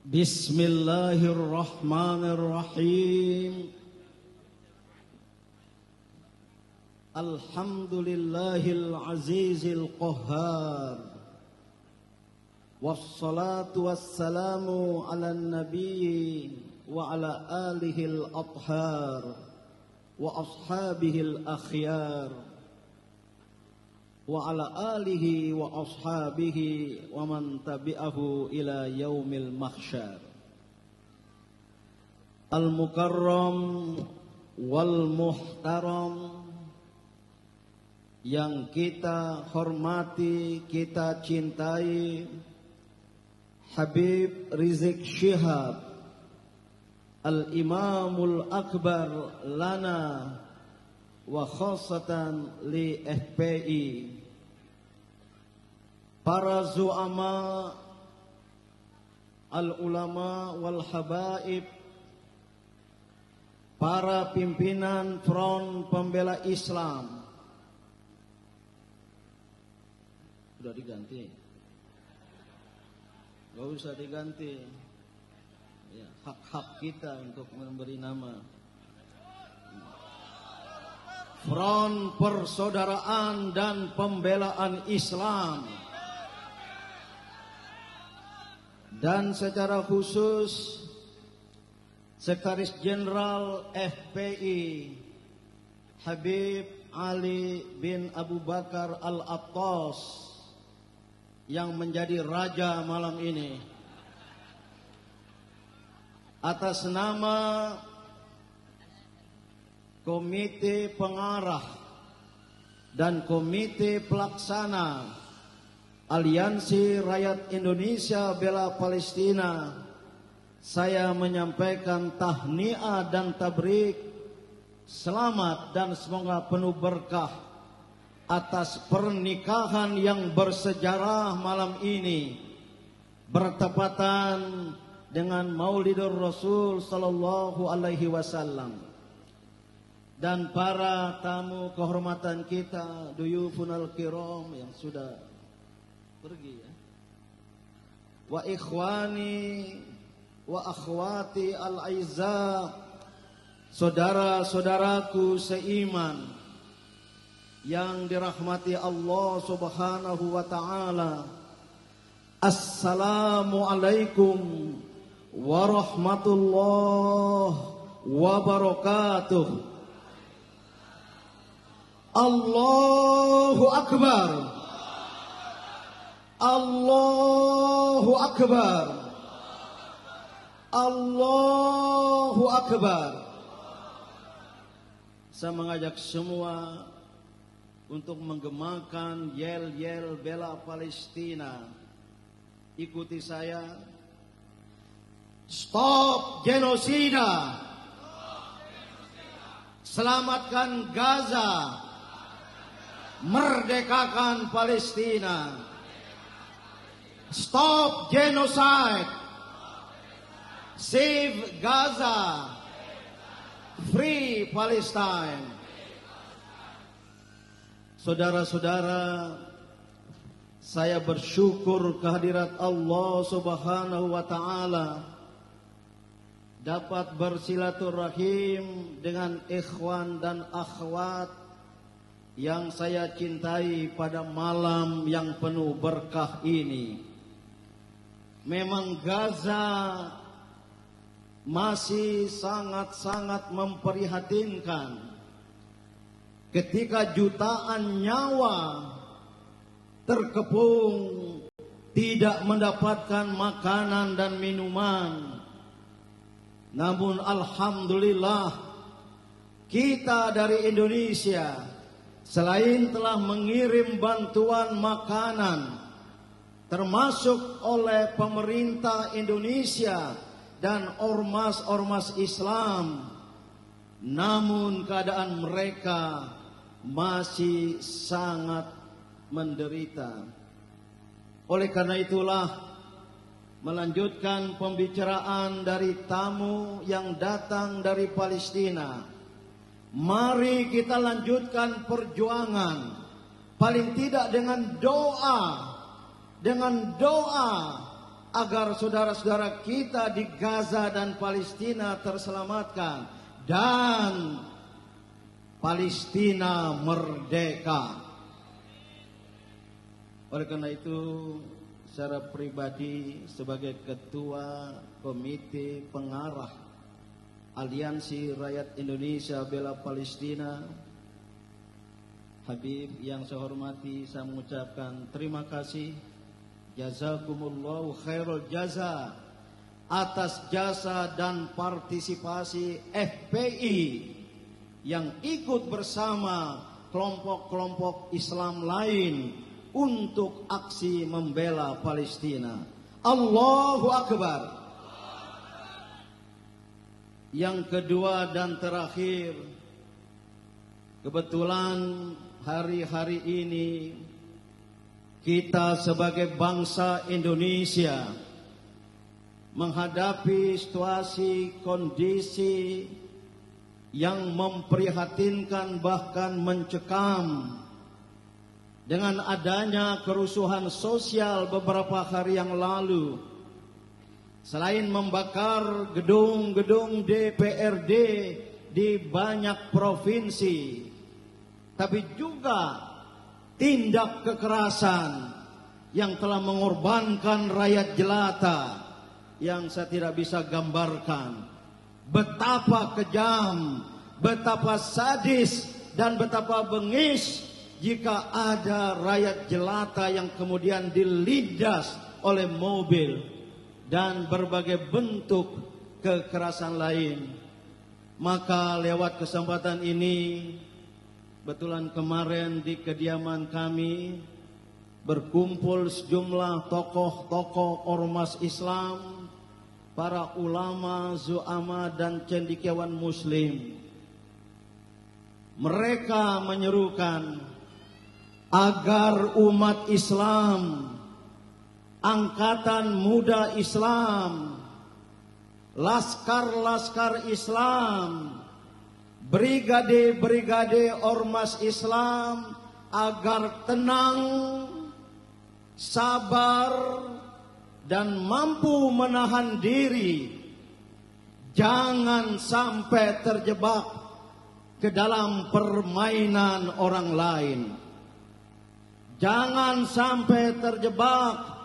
Bismillahirrahmanirrahim. Alhamdulillahil azizil qahhar. Wassalatu wassalamu ala nabiyyi wa ala alihil athhar wa ashabihil akhyar wa ala alihi wa ashabihi wa man tabi'ahu ila yaumil mahsyar. Al-mukarram wal muhtaram, yang kita hormati, kita cintai, Habib Rizik Syihab Al-Imamul Akbar lana wa khasatan li FPI, para zu'ama, al-ulama wal habaib, para pimpinan Front Pembela Islam. Sudah diganti? Gak usah diganti ya, hak-hak kita untuk memberi nama Front Persaudaraan dan Pembelaan Islam. Dan secara khusus Sekretaris Jenderal FPI Habib Ali bin Abu Bakar Al-Attas yang menjadi raja malam ini, atas nama Komite Pengarah dan Komite Pelaksana Aliansi Rakyat Indonesia Bela Palestina, saya menyampaikan tahniah dan tabrik selamat dan semoga penuh berkah atas pernikahan yang bersejarah malam ini, bertepatan dengan Maulidur Rasul sallallahu alaihi wasallam. Dan para tamu kehormatan kita, duyufunal kiram yang sudah pergi ya. Wa ikhwani wa akhwati al-aizza, saudara-saudaraku seiman yang dirahmati Allah Subhanahu wa taala. Assalamualaikum warahmatullahi wabarakatuh. Allahu akbar. Allahu akbar. Allahu akbar. Saya mengajak semua untuk menggemakan yel-yel bela Palestina. Ikuti saya. Stop genosida. Selamatkan Gaza. Merdekakan Palestina. Stop genocide. Save Gaza. Free Palestine. Saudara-saudara, saya bersyukur kehadirat Allah Subhanahu wa taala dapat bersilaturahim dengan ikhwan dan akhwat yang saya cintai pada malam yang penuh berkah ini. Memang Gaza masih sangat-sangat memprihatinkan ketika jutaan nyawa terkepung tidak mendapatkan makanan dan minuman. Namun alhamdulillah, kita dari Indonesia selain telah mengirim bantuan makanan termasuk oleh pemerintah Indonesia dan ormas-ormas Islam, namun keadaan mereka masih sangat menderita. Oleh karena itulah, melanjutkan pembicaraan dari tamu yang datang dari Palestina, mari kita lanjutkan perjuangan, paling tidak dengan doa agar saudara-saudara kita di Gaza dan Palestina terselamatkan dan Palestina merdeka. Oleh karena itu, secara pribadi sebagai ketua komite pengarah Aliansi Rakyat Indonesia Bela Palestina, Habib yang saya hormati, saya mengucapkan terima kasih, jazakumullahu khairul jaza, atas jasa dan partisipasi FPI yang ikut bersama kelompok-kelompok Islam lain untuk aksi membela Palestina. Allahu Akbar. Yang kedua dan terakhir, kebetulan hari-hari ini kita sebagai bangsa Indonesia menghadapi situasi kondisi yang memprihatinkan bahkan mencekam dengan adanya kerusuhan sosial beberapa hari yang lalu. Selain membakar gedung-gedung DPRD di banyak provinsi, tapi juga tindak kekerasan yang telah mengorbankan rakyat jelata yang saya tidak bisa gambarkan. Betapa kejam, betapa sadis, dan betapa bengis jika ada rakyat jelata yang kemudian dilindas oleh mobil dan berbagai bentuk kekerasan lain. Maka lewat kesempatan ini, kebetulan kemarin di kediaman kami berkumpul sejumlah tokoh-tokoh ormas Islam, para ulama, zu'ama, dan cendekiawan muslim. Mereka menyerukan agar umat Islam, Angkatan Muda Islam, laskar-laskar Islam, brigade-brigade ormas Islam agar tenang, sabar, dan mampu menahan diri. Jangan sampai terjebak ke dalam permainan orang lain. Jangan sampai terjebak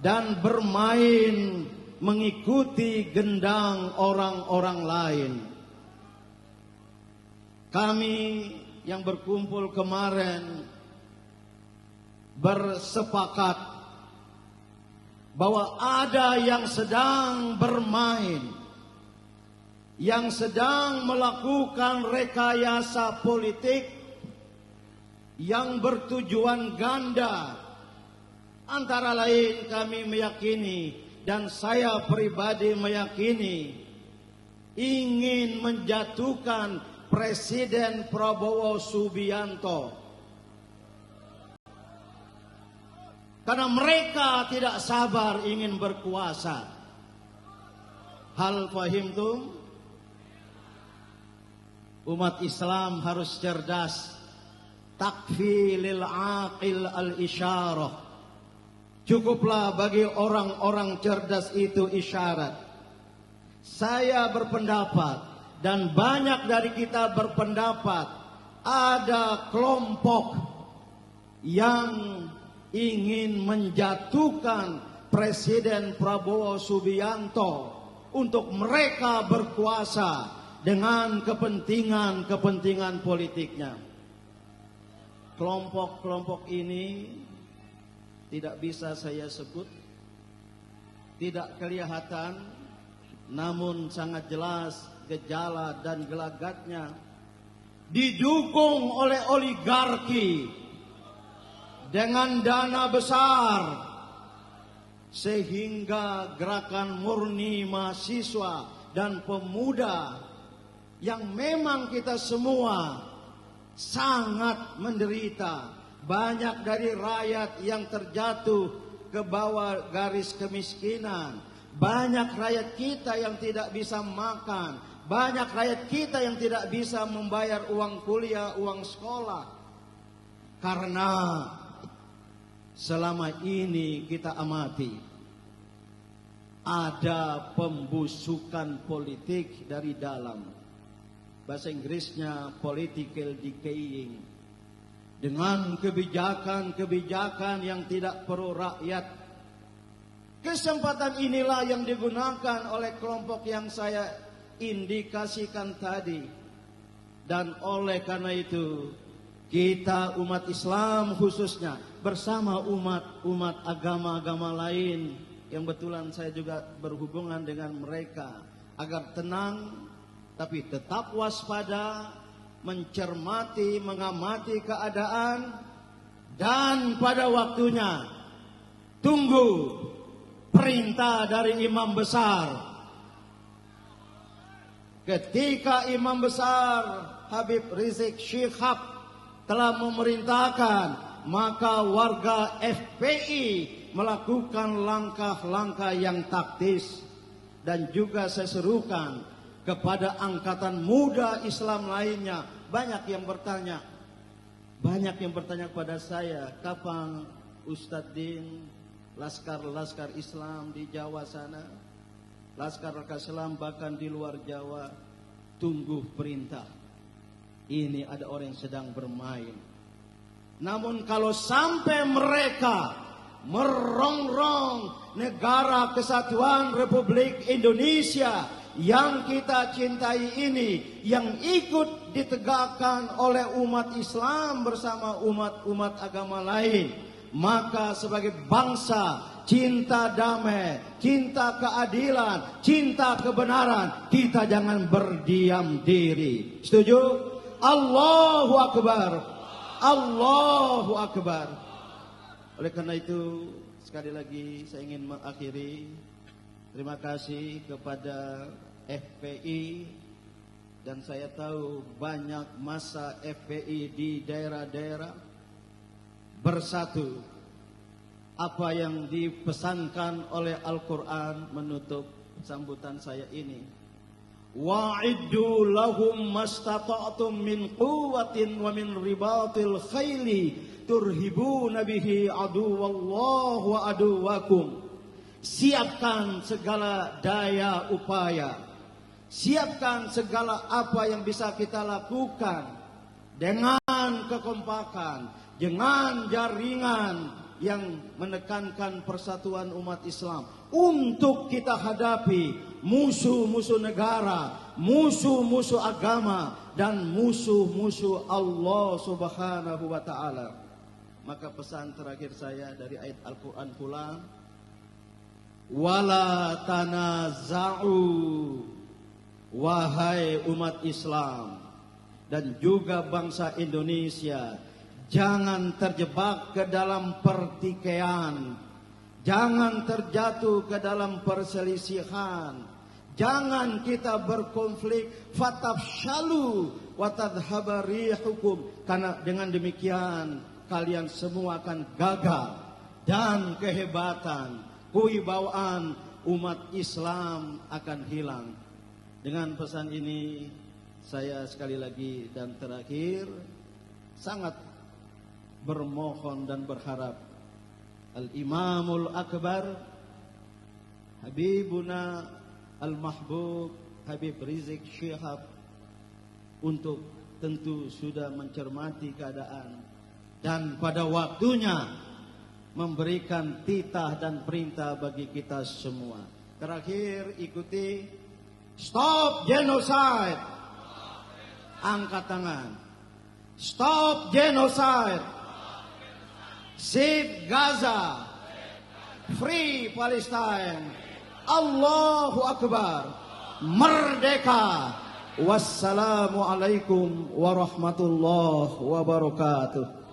dan bermain mengikuti gendang orang-orang lain. Kami yang berkumpul kemarin bersepakat bahwa ada yang sedang bermain, yang sedang melakukan rekayasa politik yang bertujuan ganda. Antara lain kami meyakini, dan saya pribadi meyakini, ingin menjatuhkan Presiden Prabowo Subianto. Karena mereka tidak sabar ingin berkuasa. Hal fahimtum? Umat Islam harus cerdas. Takfi lil aqil al-isyarah. Cukuplah bagi orang-orang cerdas itu isyarat. Saya berpendapat, dan banyak dari kita berpendapat, ada kelompok yang ingin menjatuhkan Presiden Prabowo Subianto untuk mereka berkuasa dengan kepentingan politiknya. Kelompok-kelompok ini tidak bisa saya sebut, tidak kelihatan, namun sangat jelas gejala dan gelagatnya didukung oleh oligarki dengan dana besar, sehingga gerakan murni mahasiswa dan pemuda yang memang kita semua sangat menderita. Banyak dari rakyat yang terjatuh ke bawah garis kemiskinan. Banyak rakyat kita yang tidak bisa makan. Banyak rakyat kita yang tidak bisa membayar uang kuliah, uang sekolah. Karena selama ini kita amati, ada pembusukan politik dari dalam. Bahasa Inggrisnya political decaying. Dengan kebijakan-kebijakan yang tidak pro rakyat. Kesempatan inilah yang digunakan oleh kelompok yang saya indikasikan tadi. Dan oleh karena itu, kita umat Islam khususnya bersama umat agama-agama lain yang betulan saya juga berhubungan dengan mereka, agar tenang tapi tetap waspada, mencermati, mengamati keadaan, dan pada waktunya tunggu perintah dari imam besar. Ketika imam besar Habib Rizik Syihab telah memerintahkan, maka warga FPI melakukan langkah-langkah yang taktis. Dan juga saya serukan kepada angkatan muda Islam lainnya. Banyak yang bertanya kepada saya, kapan Ustadz Din laskar-laskar Islam di Jawa sana, laskar-laskar Islam bahkan di luar Jawa, tunggu perintah. Ini ada orang yang sedang bermain. Namun kalau sampai mereka merongrong negara kesatuan Republik Indonesia yang kita cintai ini, yang ikut ditegakkan oleh umat Islam bersama umat-umat agama lain, maka sebagai bangsa cinta damai, cinta keadilan, cinta kebenaran, kita jangan berdiam diri. Setuju? Allahu Akbar. Allahu Akbar. Oleh karena itu, sekali lagi saya ingin mengakhiri. Terima kasih kepada FPI. Dan saya tahu banyak massa FPI di daerah-daerah bersatu. Apa yang dipesankan oleh Al-Quran menutup sambutan saya ini. Wa'iddu lahum mastata'tum min quwwatin wa min ribatil khayli turhibuna bihi aduwallahu wa aduwakum. Siapkan segala daya upaya, siapkan segala apa yang bisa kita lakukan dengan kekompakan, dengan jaringan yang menekankan persatuan umat Islam untuk kita hadapi musuh-musuh negara, musuh-musuh agama, dan musuh-musuh Allah Subhanahu wa ta'ala. Maka pesan terakhir saya dari ayat Al-Quran pula, wala tanaza'u, wahai umat Islam dan juga bangsa Indonesia, jangan terjebak ke dalam pertikaian, jangan terjatuh ke dalam perselisihan, jangan kita berkonflik. Fatafshalu wa tadhhaba rihukum, karena dengan demikian kalian semua akan gagal dan kehebatan, kewibawaan umat Islam akan hilang. Dengan pesan ini saya sekali lagi dan terakhir sangat bermohon dan berharap Al-Imamul Akbar Habibuna Al-Mahbub Habib Rizik Syihab untuk tentu sudah mencermati keadaan dan pada waktunya memberikan titah dan perintah bagi kita semua. Terakhir ikuti Stop Genocide. Angkat tangan. Stop Genocide. Save Gaza. Free Palestine. Allahu Akbar. Merdeka. Wassalamualaikum warahmatullahi wabarakatuh.